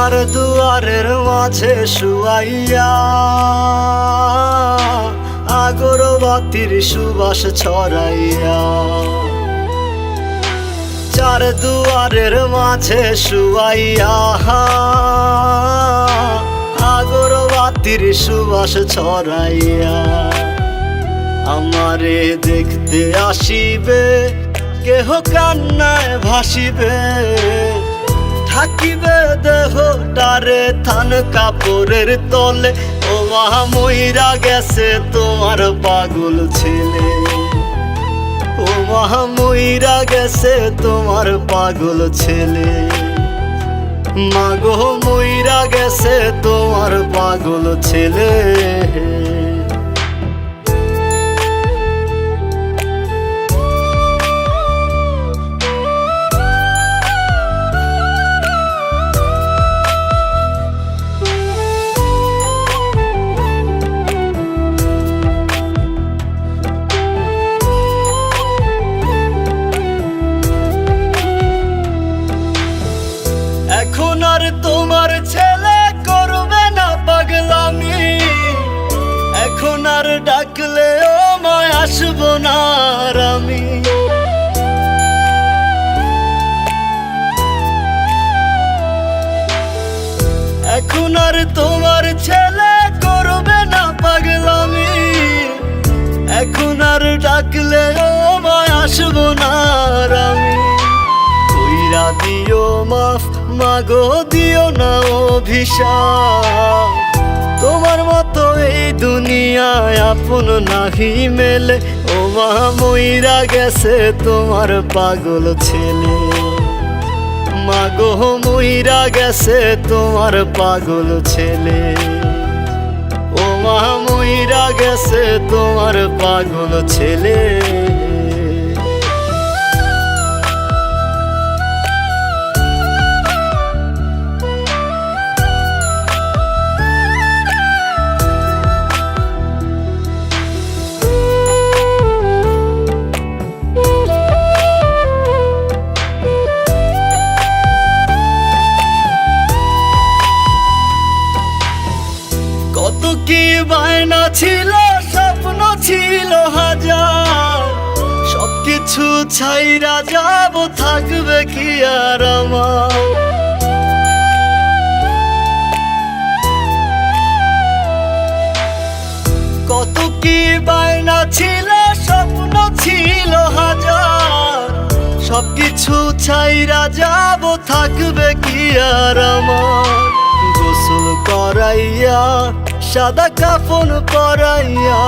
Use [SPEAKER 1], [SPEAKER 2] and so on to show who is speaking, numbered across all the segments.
[SPEAKER 1] চার দুয়ারের মাঝে শুয়াইয়া আগরবাতির সুবাস ছড়াইয়া, চার দুয়ারের মাঝে শুয়াইয়া আগরবাতির সুবাস ছড়াইয়া, আমারে দেখতে আসিবে কেহ কান্নায় ভাসিবে, থাকিবে দেহটারে থান কাপড়ের তলে। ও মা মইরা গেছে তোমার পাগল ছেলে, ও মা মইরা গেছে তোমার পাগল ছেলে, মাগো মইরা গেছে তোমার পাগল ছেলে। এখন আর তোমার ছেলে করবে না পাগলামি, এখন আর ডাকলে ও মায় আসবো না আর আমি। এখন আর তোমার ছেলে করবে না পাগলামি, এখন আর ডাকলে ও মায় আসবো না আর আমি। কইরা দিও মাফ মাগো দিও না অভিশাপ, তোমার মতো এই দুনিয়ায় আপন নাহি মেলে। ও মা মইরা গেছে তোমার পাগল ছেলে, মাগো মইরা গেছে তোমার পাগল ছেলে, ও মা মইরা গেছে তোমার পাগল ছেলে। কত কি বায়না ছিল, স্বপ্ন ছিল হাজার, সবকিছু ছাইরা যাব, থাকবে কি আর আমার। কত কি বায়না ছিল, স্বপ্ন ছিল হাজার, সবকিছু ছাইরা যাব, থাকবে কি আর আমার। গোসল করাইয়া সাদা কাফন পরাইয়া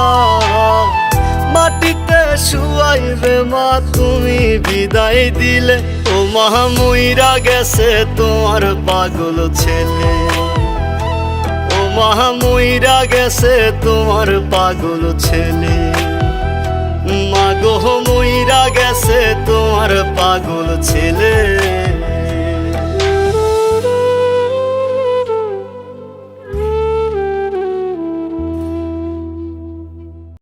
[SPEAKER 1] মাটিতে শুয়াইবে মা তুমি বিদায় দিলে। ও মা মইরা গেছে তোমার পাগল ছেলে, ও মা মইরা গেছে তোমার পাগল ছেলে, মাগো মইরা গেছে তোমার পাগল ছেলে।